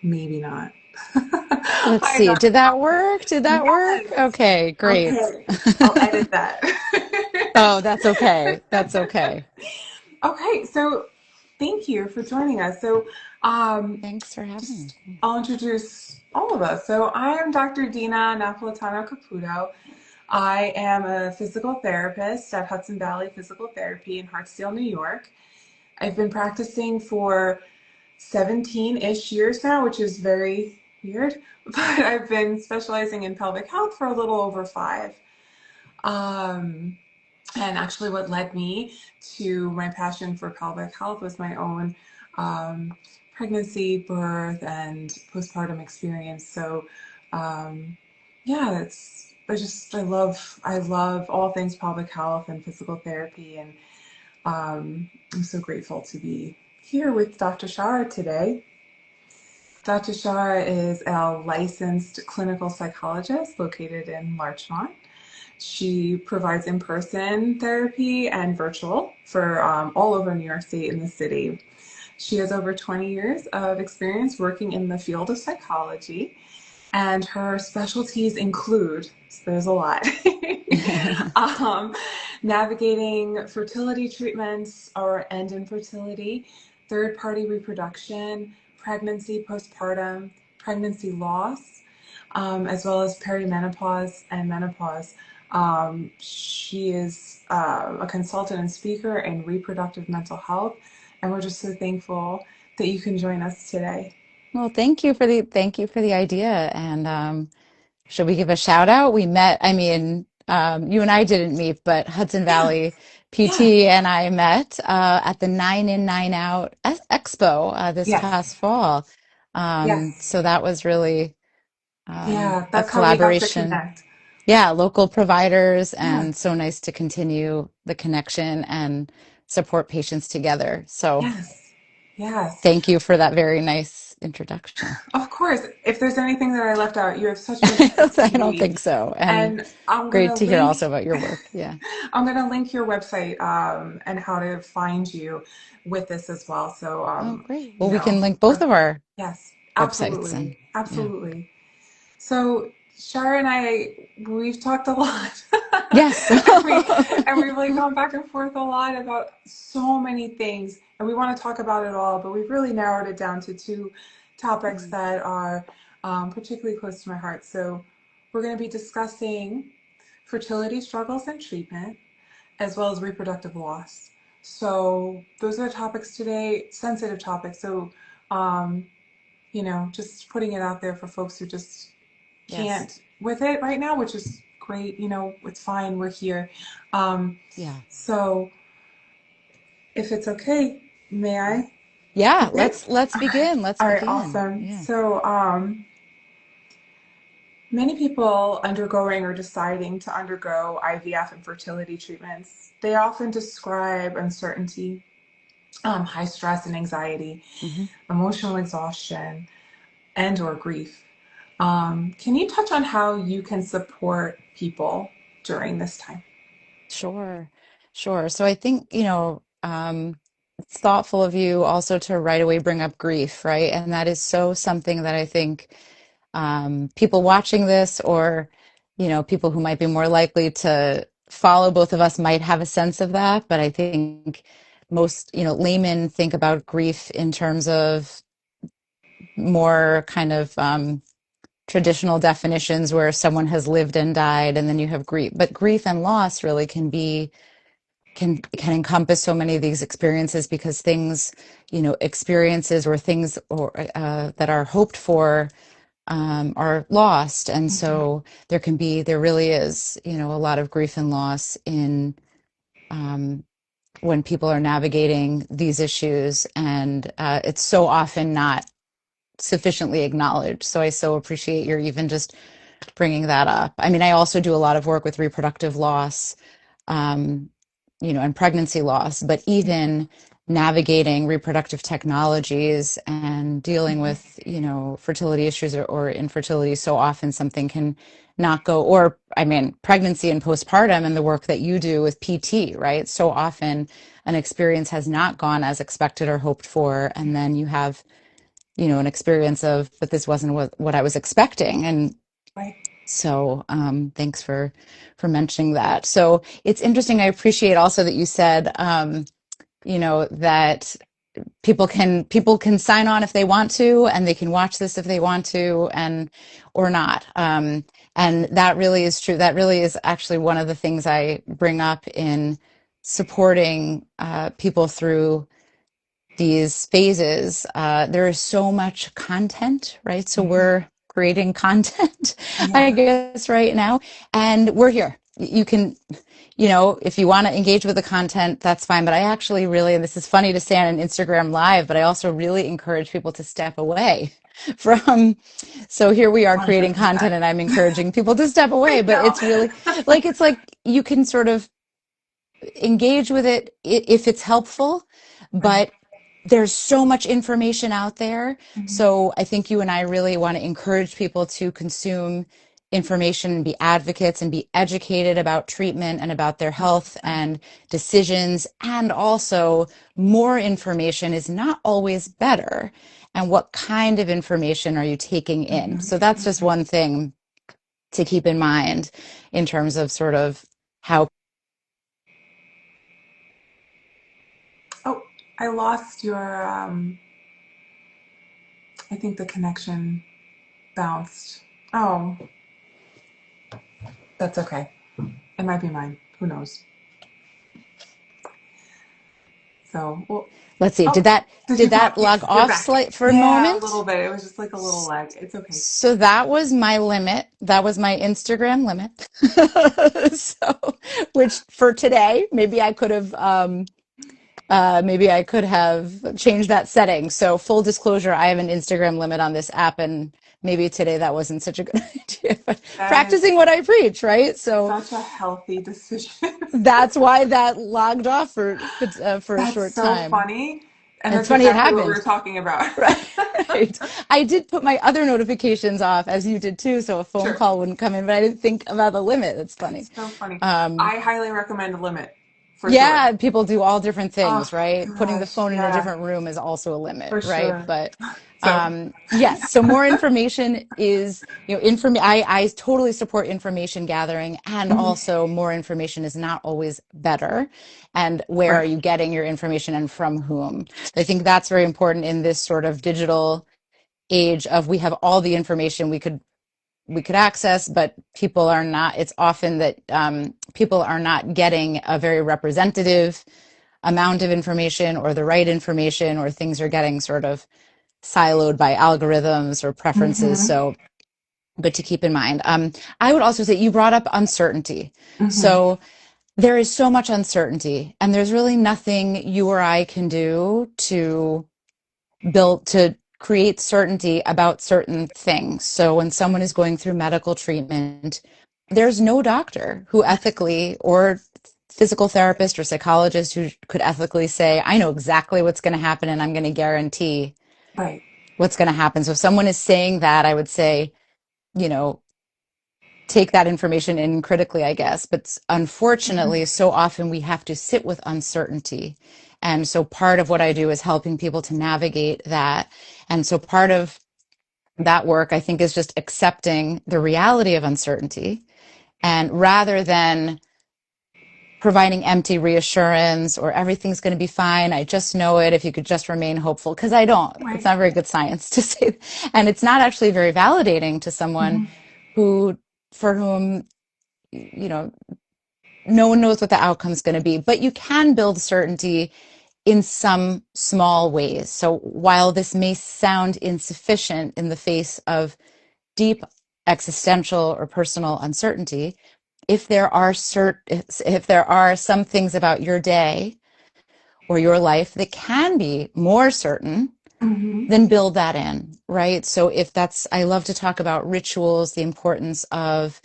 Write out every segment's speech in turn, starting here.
Maybe not. Let's Hi, see. Dr. Did that work? Did that work? Yes. Okay, great. Okay. I'll edit that. Oh, that's okay. That's okay. Okay, so thank you for joining us. So, Thanks for having just me. I'll introduce all of us. So, I am Dr. Deana Caputo. I am a physical therapist at Hudson Valley Physical Therapy in Hartsdale, New York. I've been practicing for 17-ish years now, which is very weird, but I've been specializing in pelvic health for a little over five. Um, and actually, what led me to my passion for pelvic health was my own um, pregnancy, birth, and postpartum experience. So, um, yeah, I love all things pelvic health and physical therapy, and I'm so grateful to be here with Dr. Shara today. Dr. Shara is a licensed clinical psychologist located in Larchmont. She provides in person therapy and virtual for all over New York State and the city. She has over 20 years of experience working in the field of psychology, and her specialties include, so there's a lot, um, navigating fertility treatments or end infertility, third party reproduction, pregnancy, postpartum, pregnancy loss, as well as perimenopause and menopause. She is a consultant and speaker in reproductive mental health, and we're just so thankful that you can join us today. Well, thank you for the idea. And should we give a shout out? We met, I mean, you and I didn't meet, but Hudson Yeah, Valley yeah, PT and I met at the Nine In, Nine Out Expo this yes, past fall. yes. So that was really Yeah, a that's how we got to collaboration. connect. Yeah, local providers, Yeah, and so nice to continue the connection and support patients together. So yes, yes. thank you for that very nice introduction. Of course, if there's anything that I left out, you have such great I don't CV. think so. And And I'm great gonna to hear link also about your work. Yeah. I'm gonna link your website and how to find you with this as well. So Oh, great. you Well, we know, can link both of our yes, websites absolutely, and yeah. absolutely. So Shara and I, we've talked a lot, Yes. and we've like gone back and forth a lot about so many things, and we want to talk about it all, but we've really narrowed it down to two topics that are particularly close to my heart. So we're going to be discussing fertility struggles and treatment, as well as reproductive loss. So those are the topics today, sensitive topics. So um, just putting it out there for folks who just Yes. can't with it right now, which is great. It's fine. We're here. Um, Yeah. so if it's okay, may I Yeah, begin? let's All right. begin. Let's All right. begin. Awesome. Yeah. So many people undergoing or deciding to undergo IVF and fertility treatments, they often describe uncertainty, high stress and anxiety, hmm emotional exhaustion, and or grief. Can you touch on how you can support people during this time? Sure. Sure. So I think, it's thoughtful of you also to right away bring up grief, right? And that is so something that I think people watching this or, people who might be more likely to follow both of us might have a sense of that. But I think most, laymen think about grief in terms of more kind of traditional definitions where someone has lived and died, and then you have grief. But grief and loss really can encompass so many of these experiences because things, experiences or things or that are hoped for are lost, and Mhm. so there really is, a lot of grief and loss in um, when people are navigating these issues, and it's so often not sufficiently acknowledged. So I so appreciate your even just bringing that up. I mean, I also do a lot of work with reproductive loss, um, and pregnancy loss, but even navigating reproductive technologies and dealing Mhm. with, fertility issues or infertility, so often something can not go, or I mean, pregnancy and postpartum and the work that you do with PT, right? So often an experience has not gone as expected or hoped for, and then you have an experience of, but this wasn't what I was expecting. And Right. so thanks for mentioning that. So it's interesting. I appreciate also that you said, that people can sign on if they want to, and they can watch this if they want to, and or not. And that really is true. That really is actually one of the things I bring up in supporting people through these phases. There is so much content, right? So Mm-hmm. we're creating content, I Yeah. guess, right now, and we're here. You can, if you want to engage with the content, that's fine. But I actually really, and this is funny to say on an Instagram live, but I also really encourage people to step away from. So here we are creating 100%. content, and I'm encouraging people to step I away. But know. it's really it's like you can sort of engage with it if it's helpful, Right. but there's so much information out there. Mm-hmm. So I think you and I really want to encourage people to consume information and be advocates and be educated about treatment and about their health 100%. and decisions. And also, more information is not always better. And what kind of information are you taking in? Mm-hmm. So that's just Mm-hmm. one thing to keep in mind in terms of sort of how. Oh, I lost your, I think the connection bounced. Oh, that's okay. It might be mine. Who knows? So, well, Let's see. Did oh, that did you did that back? log Yes, you're off back. for a Yeah, a little moment? bit. It was just like a little lag. It's okay. So that was my limit. That was my Instagram limit. So, which for today, maybe I could have changed that setting. So full disclosure, I have an Instagram limit on this app, and maybe today that wasn't such a good idea. But That is practicing what I preach, right? So such a healthy decision. that's why that logged off for a That's short so time. funny. And And it's that's funny it exactly what we happened. were talking about. Right. I did put my other notifications off, as you did too, so a phone Sure. call wouldn't come in, but I didn't think about the limit. That's funny. That's so funny. Um, I highly recommend a limit for sure. yeah, people do all different Oh things, right? Putting the gosh, phone in a yeah, different room is also a limit, for right? sure. But So, yes, so more information is, I totally support information gathering, and mhm, also more information is not always better. And where are right. you getting your information and from whom? I think that's very important in this sort of digital age of we have all the information we could access, but people are not. It's often that people are not getting a very representative amount of information or the right information, or things are getting sort of siloed by algorithms or preferences. Mm-hmm. So good to keep in mind. I would also say you brought up uncertainty. Mm-hmm. So there is so much uncertainty, and there's really nothing you or I can do to create certainty about certain things. So when someone is going through medical treatment, there's no doctor who ethically, or physical therapist or psychologist who could ethically say, I know exactly what's going to happen and I'm going to guarantee Right. what's going to happen. So if someone is saying that, I would say, you know, take that information in critically, I guess. But Mm-hmm. unfortunately, so often we have to sit with uncertainty. And so part of what I do is helping people to navigate that. And so part of that work, I think, is just accepting the reality of uncertainty. And rather than providing empty reassurance or everything's going to be fine, I just know it, if you could just remain hopeful, because I don't. It's Right. not very good science to say. And it's not actually very validating to someone Mm-hmm. who, for whom, you know, no one knows what the outcome is going to be, but you can build certainty in some small ways. So while this may sound insufficient in the face of deep existential or personal uncertainty, if there are some things about your day or your life that can be more certain, Mm-hmm. then build that in, right? So if that's, I love to talk about rituals, the importance of,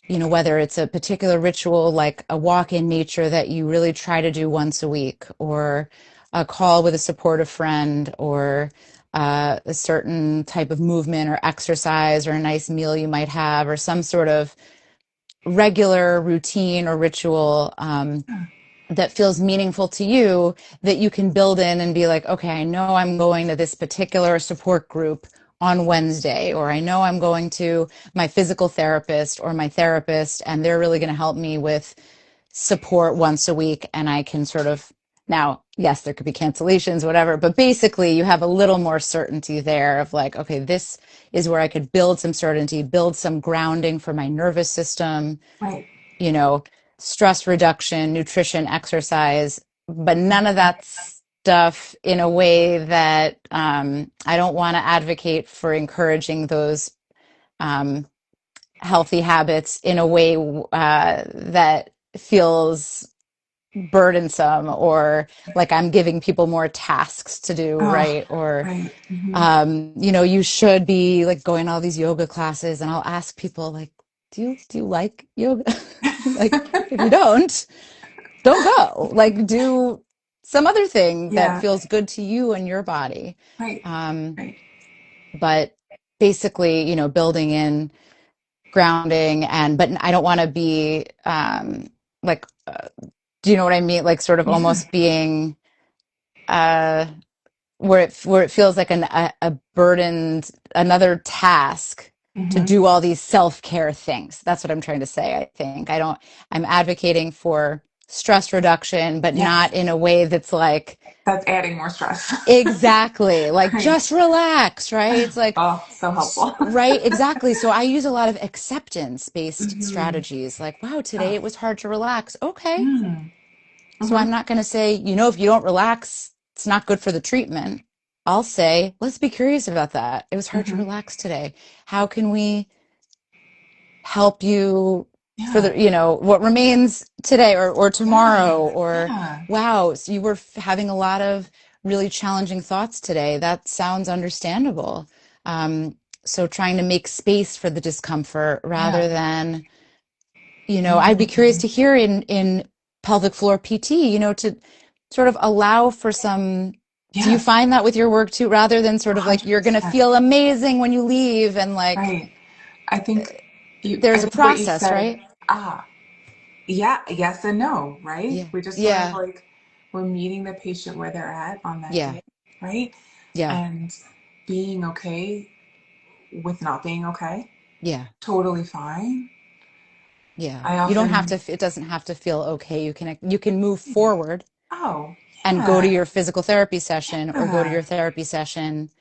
whether it's a particular ritual like a walk in nature that you really try to do once a week, or a call with a supportive friend, or a certain type of movement or exercise, or a nice meal you might have, or some sort of regular routine or ritual. that feels meaningful to you that you can build in and be like, okay, I know I'm going to this particular support group on Wednesday, or I know I'm going to my physical therapist or my therapist, and they're really going to help me with support once a week. And I can sort of, now, yes, there could be cancellations, whatever, but basically you have a little more certainty there of like, okay, this is where I could build some certainty, build some grounding for my nervous system, Right. you know, stress reduction, nutrition, exercise, but none of that stuff in a way that I don't want to advocate for encouraging those um, healthy habits in a way that feels burdensome or like I'm giving people more tasks to do, Oh, right? Or right. Hmm. you should be like going to all these yoga classes, and I'll ask people like, do you like yoga? Like, if you don't go. Like, do some other thing that Yeah. feels good to you and your body. Right. Um, Right. but basically, building in grounding, but I don't want to be like, do you know what I mean? Like, sort of Yeah. almost being uh where it feels like a burdened another task to Hmm. do all these self-care things. That's what I'm trying to say, I think. I'm advocating for stress reduction, but Yes. not in a way that's like, That's adding more stress. exactly, like Right. just relax, right? It's like, Oh, so helpful. right, exactly. So I use a lot of acceptance-based Hmm. strategies, like, wow, today Oh. it was hard to relax. Okay. Mm. So Hmm. I'm not going to say, if you don't relax, it's not good for the treatment. I'll say, let's be curious about that. It was hard to Hmm. relax today. How can we help you for Yeah. what remains today or Yeah. tomorrow? Or, Yeah. wow, so you were having a lot of really challenging thoughts today. That sounds understandable. So trying to make space for the discomfort rather Yeah. than I'd be curious Hmm. to hear in pelvic floor PT, to sort of allow for some. Do you Yes. find that with your work too, rather than sort of like you're going to 100%. feel amazing when you leave and like Right. I think I there's a think what you process, said, right? ah, yeah, yes and no, right? Yeah. We just sort of Yeah. like we're meeting the patient where they're at on that Yeah. day, right? Yeah. And being okay with not being okay, Yeah. totally fine. Yeah. I You don't have often, to, it doesn't have to feel okay. You can move forward oh, and go to yeah, your physical therapy session or go to yeah, your therapy session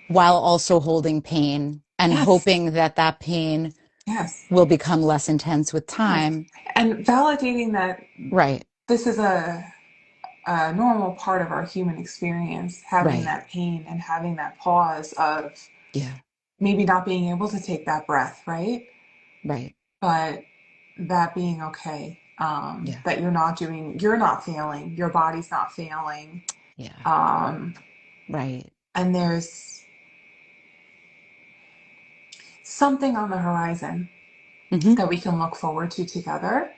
while also holding pain and yes, hoping that that pain yes, will become less intense with yes. time. And validating that Right, this is a normal part of our human experience, having right, that pain and having that pause of yeah, maybe not being able to take that breath, right? right, But that being okay, yeah, that you're not failing, your body's not failing, yeah, um, right. and there's something on the horizon Mm-hmm, that we can look forward to together,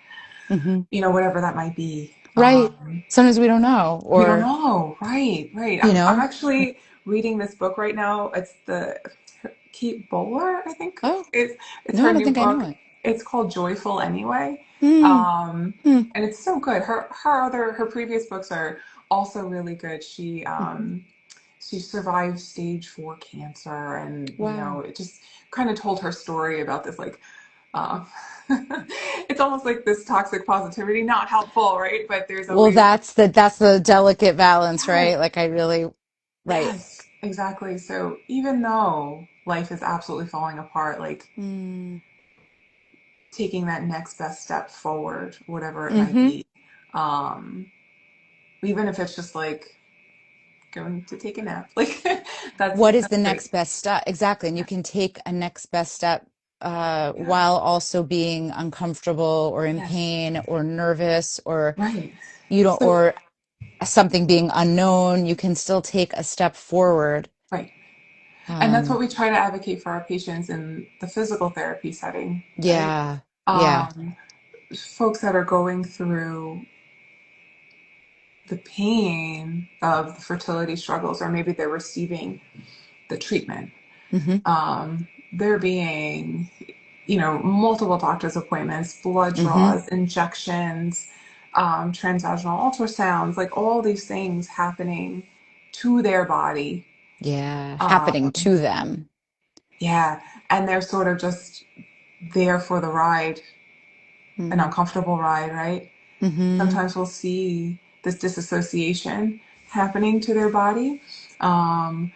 mm-hmm. whatever that might be. Right. Sometimes we don't know, We don't or, know, right, right. you I'm know, actually reading this book right now. It's the Kate Bowler, I think. oh, It's no, I her don't new think I book. know it. It's called Joyful Anyway. Mm, Um, mm, and it's so good. Her previous books are also really good. mm-hmm. She survived stage 4 cancer, and Wow. it just kind of told her story about this like uh, it's almost like this toxic positivity, not helpful, right? But there's Well, always that's the delicate balance, yes, right? Like I really, right. yes, exactly. So even though life is absolutely falling apart, like Mm, taking that next best step forward, whatever it might mm-hmm. be, um, even if it's just like going to take a nap, like What is that's the great. next best step? Exactly. And you can take a next best step Yeah. while also being uncomfortable or in Yes. pain or nervous or Right. you don't So or something being unknown. You can still take a step forward. right. And that's what Um, we try to advocate for our patients in the physical therapy setting, right? yeah, yeah. Um, Folks that are going through the pain of the fertility struggles, or maybe they're receiving the treatment. Hmm. There being, multiple doctor's appointments, blood Hmm. draws, injections, transvaginal ultrasounds, like all these things happening to their body. Yeah, happening Um, to them. yeah, and they're sort of just there for the ride, an Mm. uncomfortable ride, right? Mm-hmm. Sometimes we'll see this disassociation happening to their body. Um,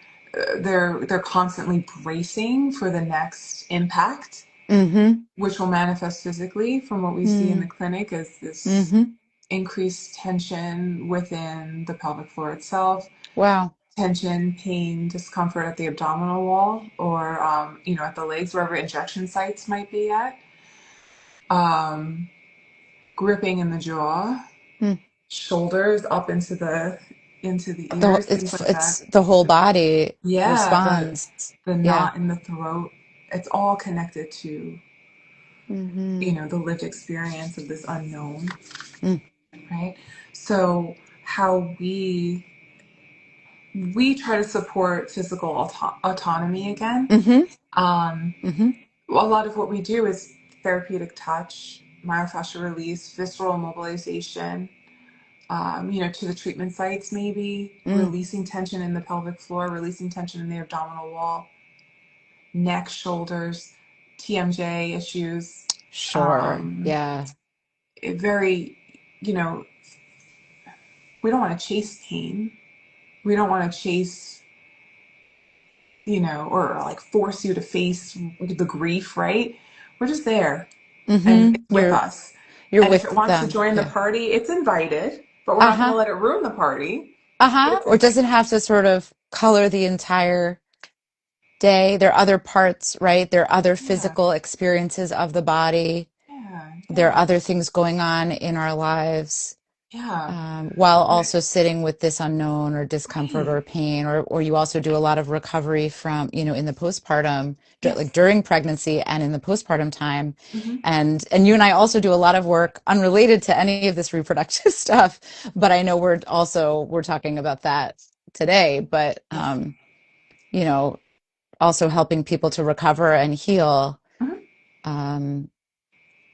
they're constantly bracing for the next impact, Mm-hmm. which will manifest physically from what we see in the Mm. clinic as this Mm-hmm. increased tension within the pelvic floor itself, Wow. tension, pain, discomfort at the abdominal wall, or at the legs, wherever injection sites might be at, um, gripping in the jaw, Mm. shoulders up into the ears, things like that. It's the whole body Yeah, responds. the Yeah. knot in the throat. It's all connected to Mm-hmm. the lived experience of this unknown, Mm. right? So how we try to support physical autonomy again. Mm-hmm. Um, Mm-hmm. a lot of what we do is therapeutic touch, myofascial release, visceral mobilization, to the treatment sites, maybe Mm. releasing tension in the pelvic floor, releasing tension in the abdominal wall, neck, shoulders, TMJ issues. Sure. Um, Yeah. very, you know, we don't want to chase pain. We don't want to chase, or like force you to face the grief, right? We're just there and Mm-hmm. it's with us. You're And if it with wants to them. join the Yeah. party, it's invited, but we're not going Uh-huh. to let it ruin the party. But Uh-huh. it's Or doesn't invited. have to sort of color the entire day. There are other parts, right? There are other Yeah, physical experiences of the body. yeah, There are yeah, other things going on in our lives, yeah. while Right, also sitting with this unknown or discomfort right. or pain, or you also do a lot of recovery from, in the postpartum, like Yes. during pregnancy and in the postpartum time. Hmm. And you and I also do a lot of work unrelated to any of this reproductive stuff, but I know we're talking about that today, but Yes. you know, also helping people to recover and heal. Hmm. Um,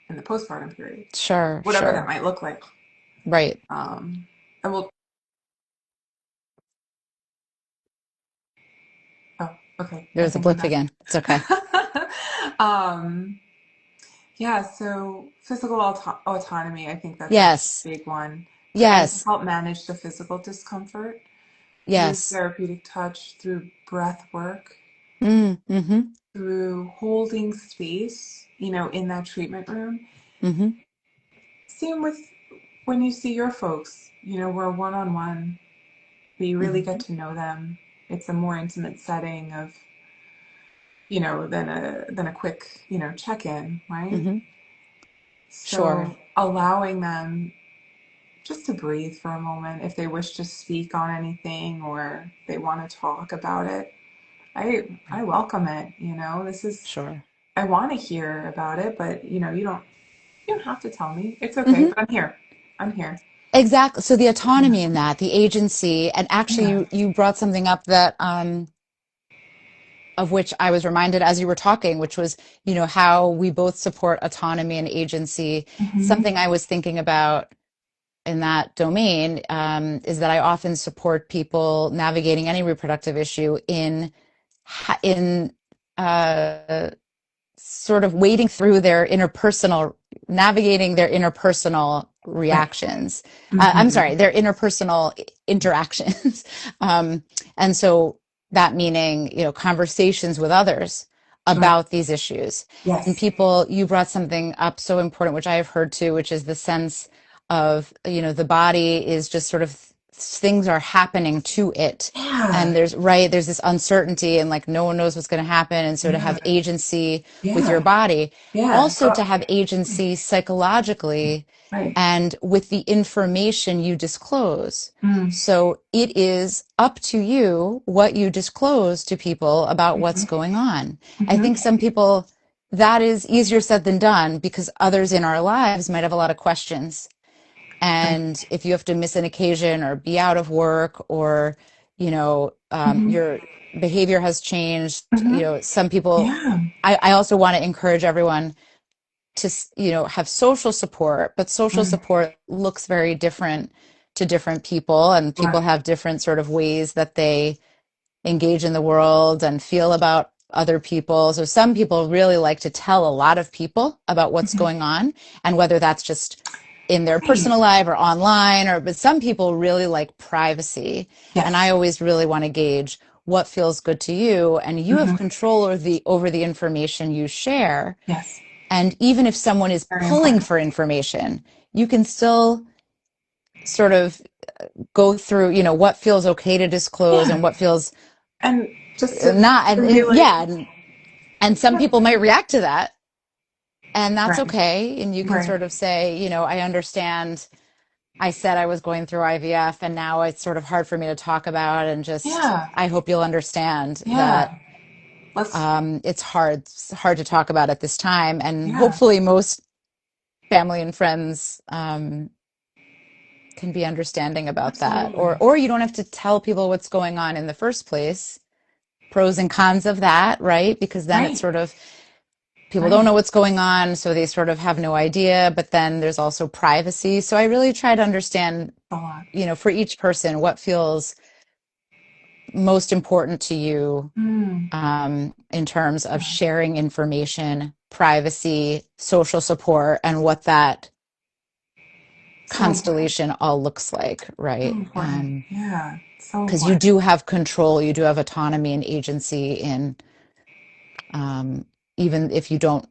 In the postpartum period, sure, whatever that sure. might look like. Right. And we'll. Oh, okay. I There's a think I'm blip back. again. It's okay. um, yeah. So physical autonomy, I think that's a Yes. big one, and to Yes. help manage the physical discomfort through Yes. therapeutic touch, through breath work, Mm, mm-hmm. through holding space, in that treatment room. Mm-hmm. Same with when you see your folks, we're one on one, but you really get Mm-hmm. to know them. It's a more intimate setting of, than a quick, check in, right? Mm-hmm. Sure. So allowing them just to breathe for a moment if they wish to speak on anything or they want to talk about it. I welcome it, This is Sure. I want to hear about it, but you don't have to tell me. It's okay, Mm-hmm. but I'm here. I'm here. Exactly. So the autonomy in that, the agency, and actually Yeah. you brought something up that of which I was reminded as you were talking, which was, how we both support autonomy and agency. Hmm. Something I was thinking about in that domain is that I often support people navigating any reproductive issue in uh, sort of wading through their interpersonal, navigating their interpersonal Right. reactions. I'm Hmm. sorry, their interpersonal interactions. um, and so that meaning, conversations with others Sure. about these issues. And Yes. people, you brought something up so important, which I have heard too, which is the sense of, the body is just sort of things are happening to it, Yeah. and there's this uncertainty and like no one knows what's going to happen, and so to Yeah. have agency with your Yeah. body, Yeah. also to have agency psychologically Right. and with the information you disclose. Mm. So it is up to you what you disclose to people about what's Hmm. going on. I Hmm. think some people, that is easier said than done because others in our lives might have a lot of questions, Right. and if you have to miss an occasion or be out of work, or Hmm. your behavior has changed, Hmm. some people, Yeah. I also want to encourage everyone, to, have social support, but social Mm. support looks very different to different people, and people Right. have different sort of ways that they engage in the world and feel about other people. So some people really like to tell a lot of people about what's Mhm. going on, and whether that's just in their Right. personal life or online, or but some people really like privacy. And I Yes. always really want to gauge what feels good to you, and you have Hmm. control over the information you share. Yes. And even if someone is Very pulling important. for information, you can still sort of go through, what feels okay to disclose Yeah. and what feels And just to not. even be like, Yeah, and some yeah, people might react to that, and that's right, okay. And you can right. sort of say, I understand. I said I was going through IVF, and now it's sort of hard for me to talk about. And just, Yeah. I hope you'll understand that Yeah. Let's, it's hard to talk about at this time. And yeah, hopefully, most family and friends can be understanding about that, or absolutely. you don't have to tell people what's going on in the first place. Pros and cons of that, right? Because then it's Right. sort of people don't Right. know what's going on, so they sort of have no idea. But then there's also privacy. So I really try to understand, A lot. for each person, what feels most important to you, Mm. in terms of Yeah. sharing information, privacy, social support, and what that So important. constellation all looks like, So right? important. Yeah. So Because you important. do have control, you do have autonomy and agency in, um, even if you don't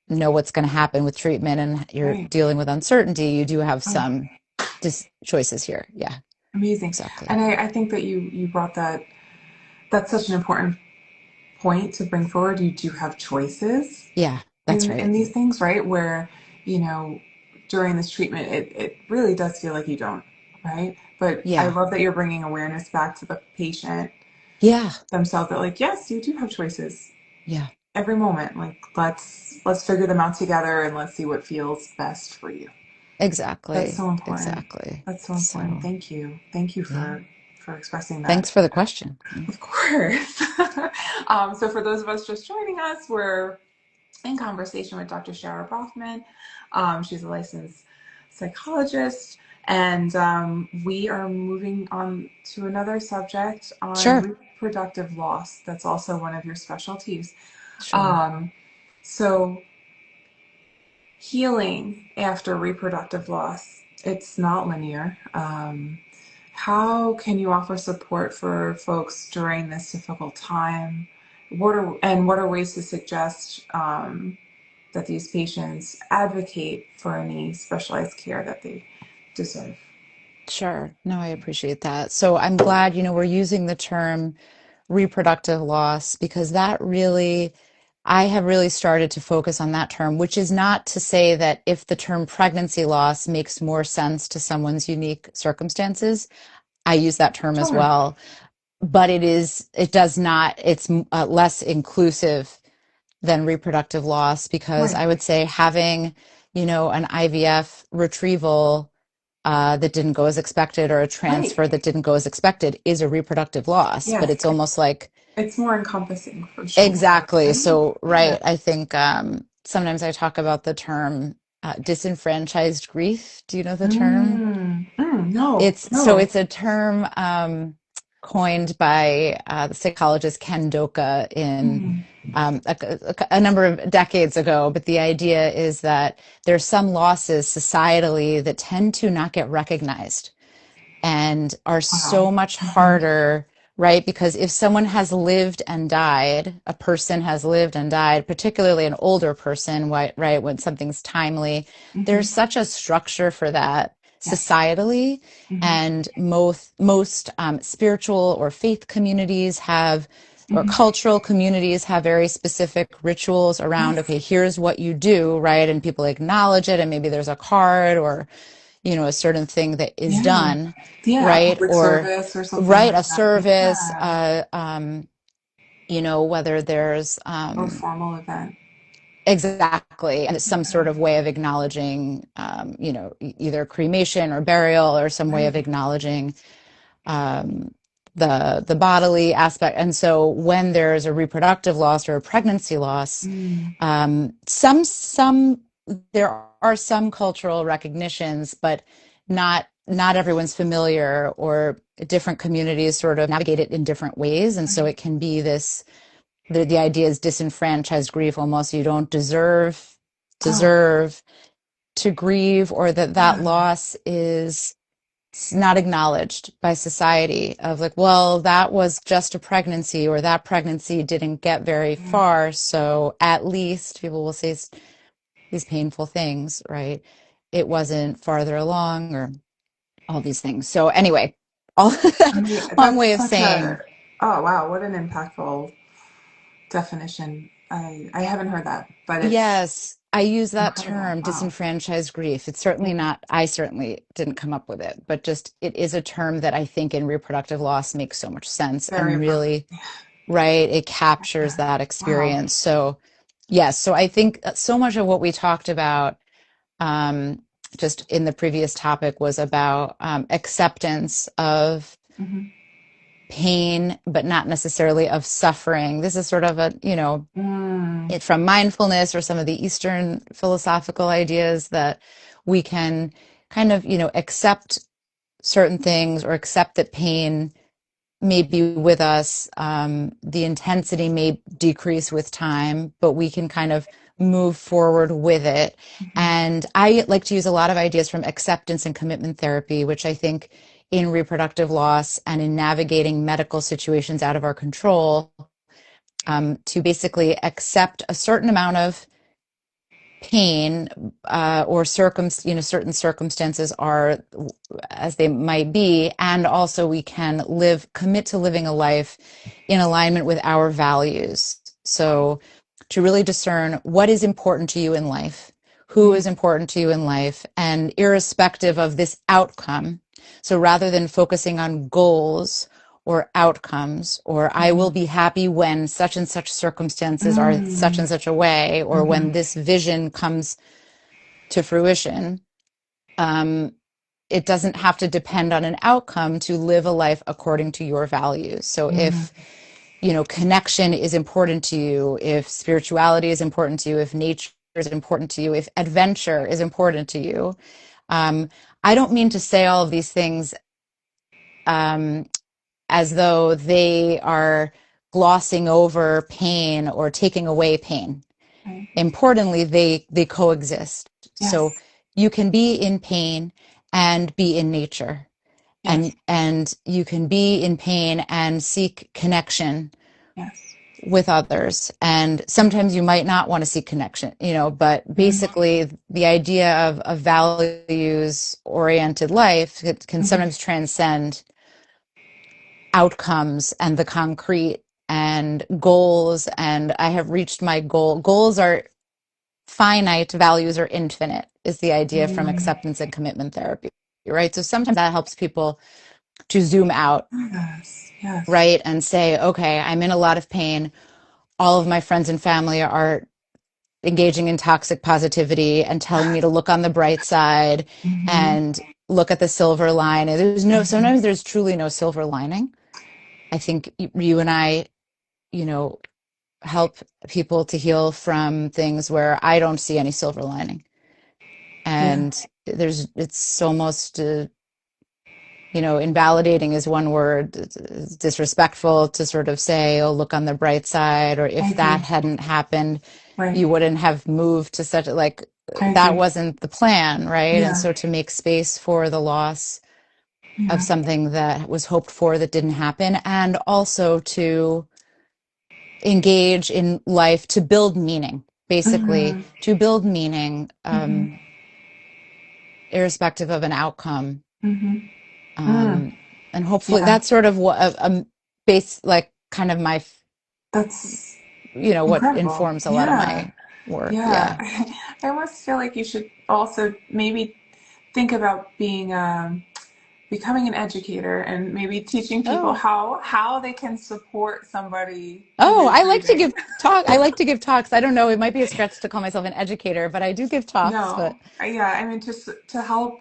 know what's going to happen with treatment and you're Right. dealing with uncertainty, you do have Oh, some choices here. Yeah, amazing. exactly. And I think that you brought that, that's such an important point to bring forward. You do have choices Yeah, that's in right. these things, right? Where, you know, during this treatment, it really does feel like you don't, right? But I Yeah, love that you're bringing awareness back to the patient yeah, themselves that like, yes, you do have choices yeah, every moment. Like, let's figure them out together and let's see what feels best for you. That's exactly. so important. Exactly. That's so important. So, Thank you. Thank you yeah. for expressing that. Thanks for the question. Yeah. Of course. So for those of us just joining us, we're in conversation with Dr. Shara Brofman. She's a licensed psychologist, and we are moving on to another subject on Sure, reproductive loss. That's also one of your specialties. sure. Um, so healing after reproductive loss, it's not linear. How can you offer support for folks during this difficult time? What are ways to suggest that these patients advocate for any specialized care that they deserve? Sure. No, I appreciate that. So I'm glad, we're using the term reproductive loss, because I have really started to focus on that term, which is not to say that if the term pregnancy loss makes more sense to someone's unique circumstances, I use that term as Sure. well. But it does not, it's less inclusive than reproductive loss, because Right. I would say having, an IVF retrieval that didn't go as expected, or a Right. transfer that didn't go as expected, is a reproductive loss. But Yes. it's almost like, It's more encompassing for sure. exactly. Right? So, Yeah. right. I think sometimes I talk about the term disenfranchised grief. Do you know the term? No. No. It's a term coined by the psychologist Ken Doka in Mm. a number of decades ago. But the idea is that there's some losses societally that tend to not get recognized and are Wow. so much Mm-hmm. harder, right? Because if someone has lived and died, a person has lived and died, particularly an older person, right? When something's timely, Mm-hmm. there's such a structure for that Yes. societally. Mm-hmm. And most spiritual or faith communities have, or Mm-hmm. cultural communities have, very specific rituals around, Yes. okay, here's what you do, right? And people acknowledge it, and maybe there's a card, or a certain thing that is Yeah. done, Yeah. A right? public Or service or something right, like a that. service, Yeah. whether there's Or formal event. exactly, and some sort of way of acknowledging, either cremation or burial, or some way of Right. acknowledging um, the bodily aspect. And so when there's a reproductive loss or a pregnancy loss, Mm. some there are some cultural recognitions, but not everyone's familiar, or different communities sort of navigate it in different ways. And so Right. it can be this, the idea is disenfranchised grief, almost. You don't Oh, deserve to grieve, or that yeah. loss is not acknowledged by society, of like, well, that was just a pregnancy, or that pregnancy didn't get very Yeah. far, so at least people will say these painful things, right? It wasn't farther along, or all these things. So anyway, all I mean, long that's way of such saying, a, oh wow, what an impactful definition. I haven't heard that, but it's yes, I use that incredible. term, Wow. disenfranchised grief. It's certainly Yeah. not, I certainly didn't come up with it, but just it is a term that I think in reproductive loss makes so much sense, Very and appropriate. really, right, it captures Yeah. that Wow. experience. So yes, so I think so much of what we talked about, um, just in the previous topic, was about acceptance of Mm-hmm. pain, but not necessarily of suffering. This is sort of a, Mm. it from mindfulness, or some of the Eastern philosophical ideas, that we can kind of, accept certain things, or accept that pain may be with us. The intensity may decrease with time, but we can kind of move forward with it. Mm-hmm. And I like to use a lot of ideas from acceptance and commitment therapy, which I think in reproductive loss and in navigating medical situations out of our control, to basically accept a certain amount of pain, or certain circumstances are as they might be, and also we can commit to living a life in alignment with our values. So to really discern what is important to you in life, who Mm. is important to you in life, and irrespective of this outcome. So rather than focusing on goals or outcomes, or I Mm-hmm. will be happy when such and such circumstances are such Mm. and such a way, or Mm-hmm. when this vision comes to fruition, um, it doesn't have to depend on an outcome to live a life according to your values. So Mm-hmm. if, connection is important to you, if spirituality is important to you, if nature is important to you, if adventure is important to you, um, I don't mean to say all of these things, um, as though they are glossing over pain or taking away pain. Right. Importantly, they coexist. So Yes. you can be in pain and be in nature, Yes. and you can be in pain and seek connection Yes. with others. And sometimes you might not want to seek connection, but Mm-hmm. basically the idea of a values oriented life, it can Mm-hmm. sometimes transcend outcomes and the concrete and goals. And I have reached my goal. Goals are finite, values are infinite, is the idea from Mm. acceptance and commitment therapy, right? So sometimes that helps people to zoom out, Yes. Yes. right? And say, okay, I'm in a lot of pain. All of my friends and family are engaging in toxic positivity and telling me to look on the bright side Mm-hmm. and look at the silver line. And Mm-hmm. sometimes there's truly no silver lining. I think you and I, you know, help people to heal from things where I don't see any silver lining. Yeah. And it's almost, invalidating is one word. It's disrespectful to sort of say, oh, look on the bright side, or I if that agree. hadn't happened, Right. you wouldn't have moved to such, like, I that agree. wasn't the plan, right? And Yeah. so to make space for the loss of Yeah. something that was hoped for that didn't happen, and also to engage in life to build meaning, basically Mm-hmm. to build meaning, Mm-hmm. irrespective of an outcome. Mm-hmm. Mm. um, and hopefully Yeah. that's sort of what a base, like, kind of my, That's what incredible. informs a lot of Yeah. my work. Yeah. Yeah. I almost feel like you should also maybe think about being becoming an educator and maybe teaching people Oh, how they can support somebody who oh, is grieving. I like to give talks. I don't know, it might be a stretch to call myself an educator, but I do give talks. But No, yeah, I mean just to help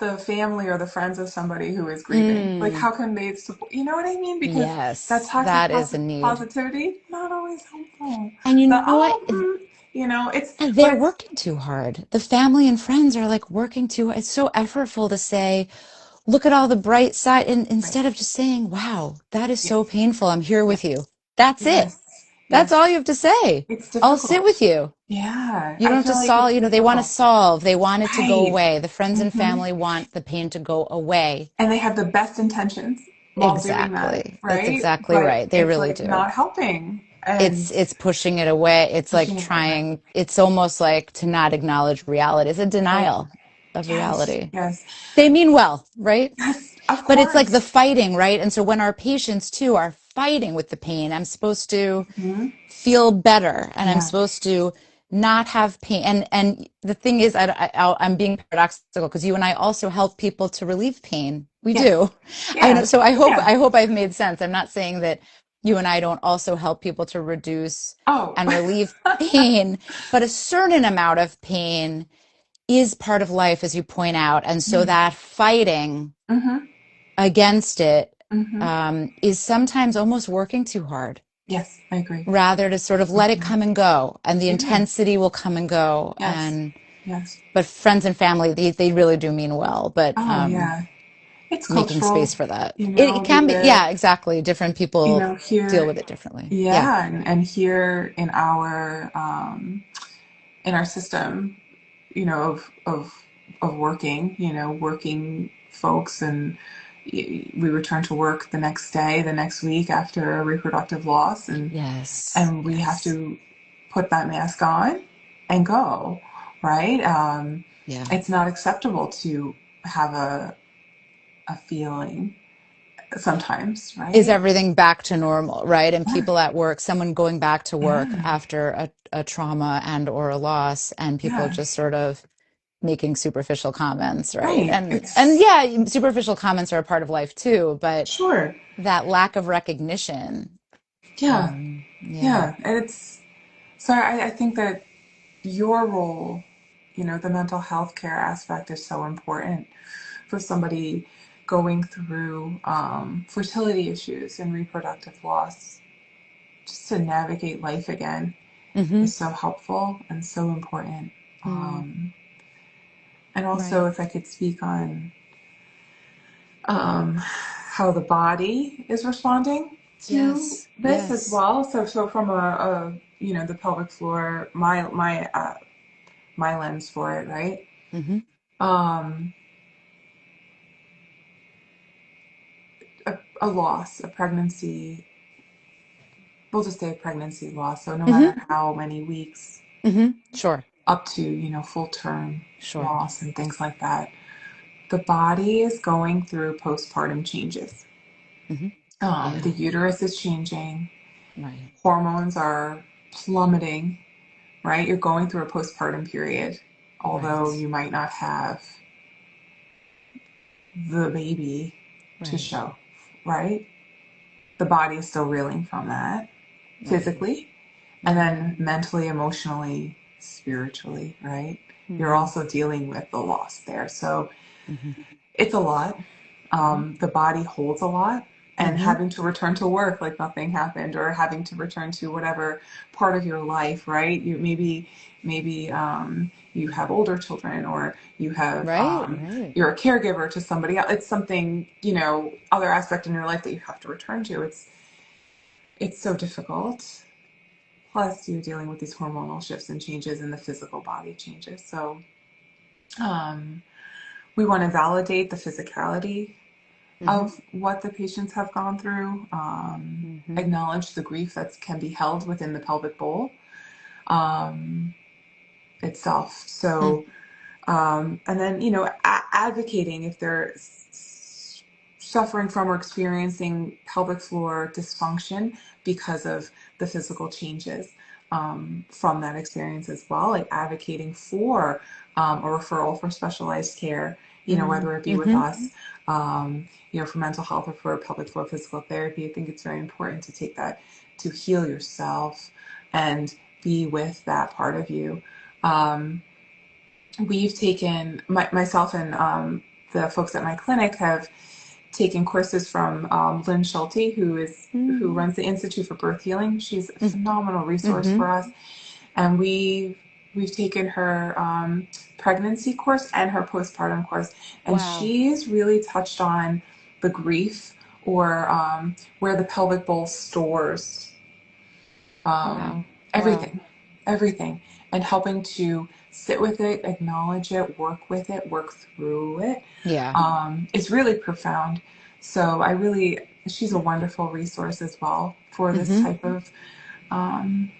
the family or the friends of somebody who is grieving. Like mm, how can they support? You know what I mean? Because that yes, toxic that is a need. positivity not always helpful. And you The know what? oh. it's, And but they're it's, working too hard. The family and friends are like working too. It's so effortful to say, look at all the bright side, and right. instead of just saying, wow, that is Yes. so painful. I'm here Yes. with you. That's it. Yes. That's all Yes. you have to say. It's I'll sit with difficult. you. Yeah. You I don't have to feel like solve, it's they want to difficult. solve. They want it to go Right. away. The friends and Hmm. family want the pain to go away. And they have the best intentions while doing that, Exactly. That's right? exactly But right. They it's really like do. not helping It's and it's pushing it away. It's like pushing it away. trying, it's almost like to not acknowledge reality. It's a Right. denial of Yes. reality. Yes. They mean well, right? Yes. Of But it's like the course. fighting, right? And so when our patients too are fighting with the pain, I'm supposed to Hmm. feel better and I'm Yeah. supposed to not have pain. And the thing is, I'm being paradoxical because you and I also help people to relieve pain. We Yes. do. I know. Yeah. So Yeah. I hope I've made sense. I'm not saying that you and I don't also help people to reduce Oh. and relieve pain, but a certain amount of pain is part of life, as you point out. And so Mm. that fighting Hmm. against it Hmm. is sometimes almost working too hard Yes, I agree. rather to sort of let it Hmm. come and go, and the Yeah. intensity will come and go. Yes. Yes. But friends and family, they really do mean well, but Oh, yeah. It's making cultural, space for that. It can be, the yeah, exactly. Different people deal here, with it differently. Yeah. yeah, and here in our system, of working, working folks, and we return to work the next day, the next week after a reproductive loss, Yes. and we have Yes. to put that mask on and go, right? Yeah. It's not acceptable to have a feeling sometimes, Is right? everything back to normal, right? And Yeah, people at work, someone going back to work yeah, after a trauma and or a loss, and people yeah. just sort of making superficial comments, right? Right. And It's yeah, superficial comments are a part of life too, but sure. that lack of recognition, Yeah, yeah. yeah. And it's so I think that your role, the mental health care aspect is so important for somebody going through fertility issues and reproductive loss. Just to navigate life again Hmm. is so helpful and so important. Mm, Um, and also, right. if I could speak on how the body is responding to Yes. this as Yes. well. So from the pelvic floor, my lens for it, right? Hmm. Um, a loss, a pregnancy, we'll just say a pregnancy loss. So no Hmm. matter how many weeks Hmm. Sure. up to, full term Sure. loss and things like that, the body is going through postpartum changes. Hmm. The Yeah. uterus is changing, Right. hormones are plummeting, right? You're going through a postpartum period, although Right. you might not have the baby to Right. show, right? The body is still reeling from that Right. physically, and then Mm, mentally, emotionally, spiritually, right? You're mm, also dealing with the loss there. So hmm. it's a lot. Hmm. The body holds a lot, and Hmm. having to return to work like nothing happened, or having to return to whatever part of your life, right? Maybe you have older children, or you have Right. Right. you're a caregiver to somebody else. It's something, other aspect in your life that you have to return to. It's so difficult. Plus, you're dealing with these hormonal shifts and changes, and the physical body changes. So um, we want to validate the physicality Hmm. of what the patients have gone through, Hmm. acknowledge the grief that can be held within the pelvic bowl um, itself. So, and then, advocating if they're suffering from or experiencing pelvic floor dysfunction because of the physical changes from that experience as well, like advocating for a referral for specialized care, whether it be with Hmm. us, for mental health or for pelvic floor physical therapy. I think it's very important to take that to heal yourself and be with that part of you. Um, we've taken myself and the folks at my clinic have taken courses from Lynn Schulte, who runs the Institute for Birth Healing. She's a phenomenal resource Hmm. for us, and we've taken her pregnancy course and her postpartum course, and Wow. she's really touched on the grief or where the pelvic bowl stores Wow. Wow. everything, everything, and helping to sit with it, acknowledge it, work through it. Yeah. It's really profound. So she's a wonderful resource as well for this Hmm. type of, um,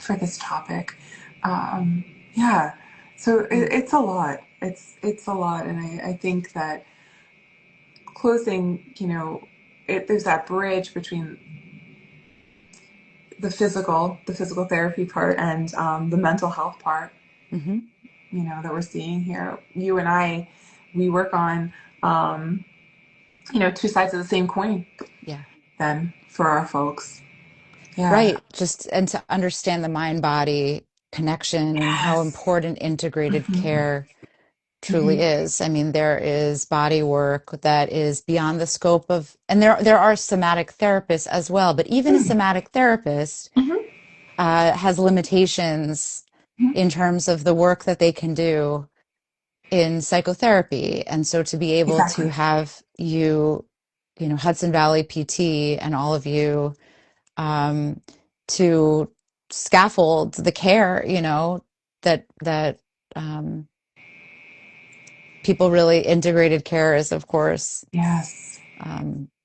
for this topic. Um, yeah. So it's a lot. It's a lot, and I think that closing, there's that bridge between the physical therapy part and the mental health part, Hmm. that we're seeing here. You and I, we work on, um, two sides of the same coin Yeah. then for our folks. Yeah. Right. Just and to understand the mind body connection and how Yes. important integrated Mm-hmm. care truly Mm-hmm. is. I mean, there is body work that is beyond the scope of, and there are somatic therapists as well, but even a somatic therapist Mm-hmm. has limitations Mm-hmm. in terms of the work that they can do in psychotherapy. And so to be able to Exactly. have you, Hudson Valley PT and all of you um, to scaffold the care, that um, people really integrated care is, of course, Yes.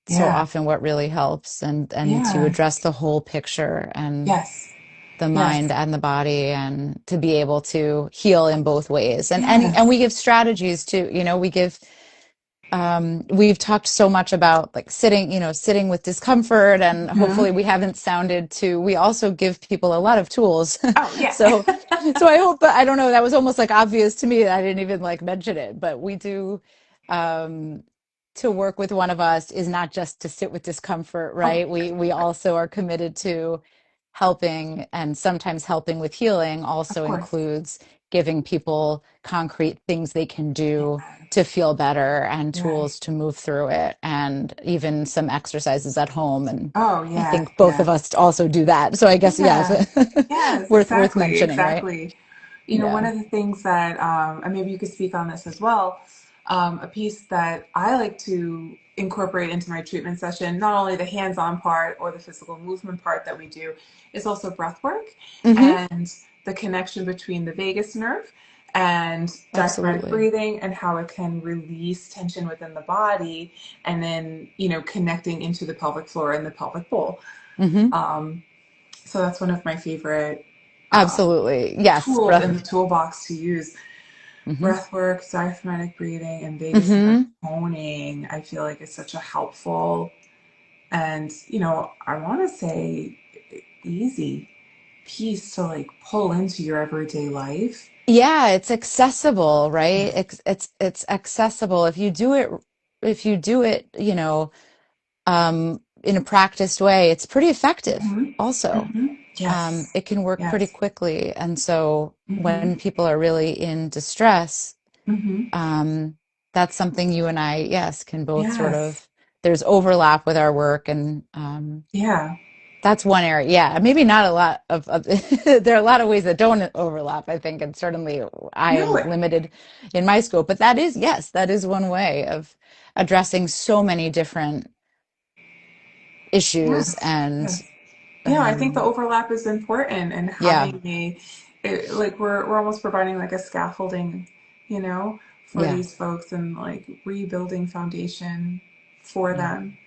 so Yeah. often what really helps, and to Yeah. address the whole picture and Yes. the mind Yes. and the body, and to be able to heal in both ways. And we Yes. give strategies too. We give we've talked so much about like sitting with discomfort, and hopefully Mm-hmm. we haven't sounded too, we also give people a lot of tools. Oh, yeah. so so I hope, I don't know, that was almost like obvious to me that I didn't even like mention it, but we do um to work with one of us is not just to sit with discomfort, Oh, right? We also are committed to helping, and sometimes helping with healing of also course. includes giving people concrete things they can do Yes. to feel better and Yes. tools to move through it, and even some exercises at home. And Oh, I yeah. think both Yeah. of us also do that. So I guess, yes, Yeah. Yes, worth exactly, mentioning, right? exactly. One Yeah. of the things that, and maybe you could speak on this as well, a piece that I like to incorporate into my treatment session, not only the hands-on part or the physical movement part that we do, is also breath work Hmm. and the connection between the vagus nerve and diaphragmatic Absolutely. breathing and how it can release tension within the body and then, connecting into the pelvic floor and the pelvic bowl. Hmm. Um, so that's one of my favorite uh, Absolutely. Yes. tools in Breath. the toolbox to use. Hmm. Breath work, diaphragmatic breathing, and vagus nerve Hmm. toning, I feel like is such a helpful and, I want to say easy piece to like pull into your everyday life. Yeah, it's accessible, right? Yes. It's accessible if you do it, in a practiced way. It's pretty effective Mm-hmm. also. Mm-hmm. Yes. It can work pretty Yes. quickly. And so when Mm-hmm. people are really in distress, Mm-hmm. um, that's something you and I, yes, can both sort Yes. of, there's overlap with our work. And Yeah. that's one area. Yeah, maybe not a lot of there are a lot of ways that don't overlap, I think. And certainly I No. am limited in my scope, but that is, yes, that is one way of addressing so many different issues. Yes. And Yes. Yeah, I think the um, overlap is important and yeah, having like we're almost providing like a scaffolding, you know, for yeah, these folks and like rebuilding foundation for yeah, them.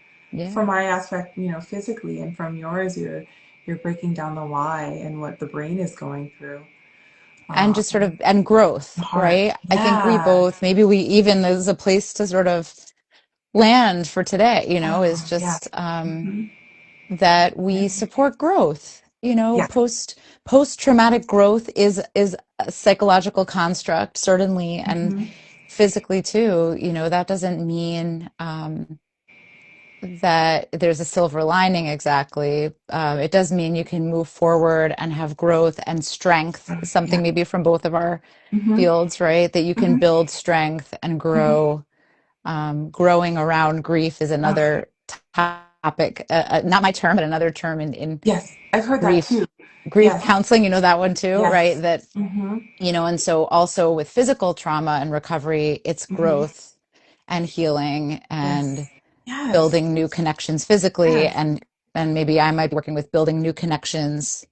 From yeah. my aspect, physically, and from yours, you're breaking down the why and what the brain is going through. And just sort Um, of, and the growth, heart. right? I think we Yeah. both, maybe we even, there's a place to sort of land for today, is Oh, yeah. just Hmm. that Yeah. we support growth. Yeah. Post traumatic growth is a psychological construct, certainly, and Hmm. physically too. That doesn't mean that there's a silver lining exactly. It does mean you can move forward and have growth and strength, something Yeah. maybe from both of our Hmm. fields, right? That you can Hmm. build strength and Hmm. grow. Growing around grief is Oh, another topic, not my term, but another term in yes. I've heard that grief. too. grief Yes. counseling, you know that one too, right? Yes. That, Mm-hmm. and so also with physical trauma and recovery, it's Mm-hmm. growth and healing and Yes. Yes. building new connections physically, Yes. and maybe I might be working with building new connections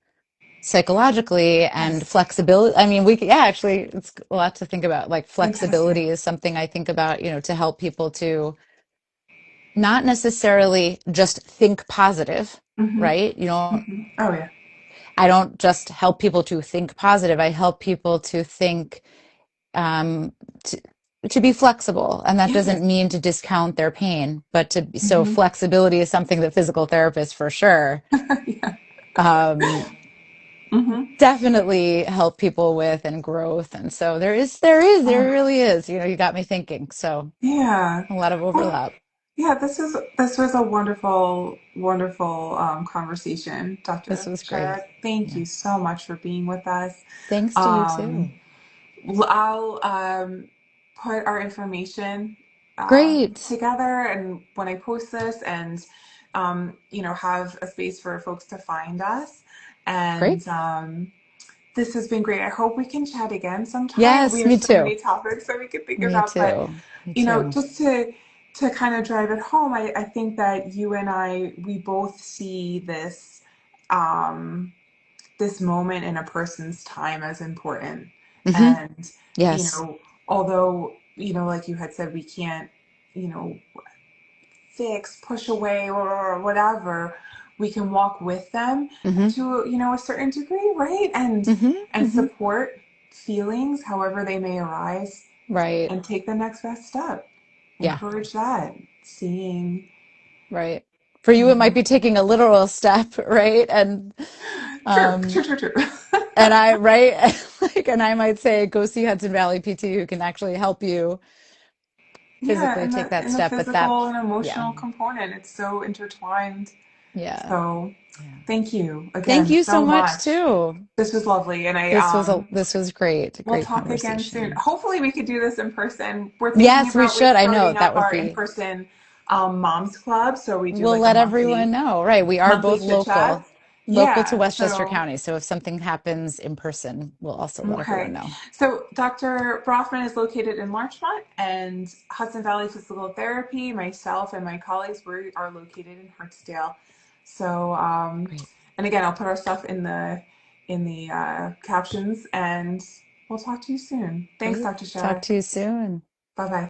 psychologically and Yes. flexibility. I mean, yeah, actually, it's a lot to think about. Like Fantastic. flexibility is something I think about, to help people to not necessarily just think positive, Mm-hmm. right? Mm-hmm. Oh yeah. I don't just help people to think positive. I help people to think, um, to, to be flexible. And that Yes. doesn't mean to discount their pain, but so Mm-hmm. flexibility is something that physical therapists for sure, Yeah. um, Mm-hmm. definitely help people with, and growth. And so there Oh, really is, you got me thinking. So yeah. a lot of Well, overlap. yeah, this was a wonderful, wonderful conversation, This Dr. was great. Shara. Thank Yeah. you so much for being with us. Thanks to you Um, too. I'll put our information Great. together, and when I post this, and have a space for folks to find us. Great. And this has been great. I hope we can chat again sometime. We Yes, have me so too. many topics that we could think Me about, but too. Me too. just to kind of drive it home, I think that you and I, we both see um, this moment in a person's time as important. Hmm. And, Yes. although, like you had said, we can't, you know, fix, push away, or whatever, we can walk with them Hmm. to, a certain degree, right? Hmm. And Hmm. support feelings, however they may arise, Right. and take the next best step. Yeah. Encourage that. Seeing, Right. For you, you it might know, be taking a literal step, right? true, Um, true, true, true. and I, right, like, and I might say, go see Hudson Valley PT who can actually help you Yeah, physically take that and the step. But that, physical and yeah, emotional component, it's so intertwined. yeah, So, yeah. thank you Thank again you so so much much. too. This was lovely, and This was great. A we'll great talk again soon. conversation. Hopefully, we could do this in person. We're thinking Yes, we about should. I know restarting that up would our be, in-person moms club, so we do we'll like a let everyone know. Right. We are monthly both chit chat. local to Yeah. Westchester So County. So if something happens in person, we'll also let everyone okay. know. So Dr. Broffman is located in Larchmont, and Hudson Valley Physical Therapy, myself and my colleagues, we are located in Hartsdale. So, Great. and again, I'll put our stuff in the captions, and we'll talk to you soon. Thanks, Great. Dr. Talk Shara. to you soon. Bye bye.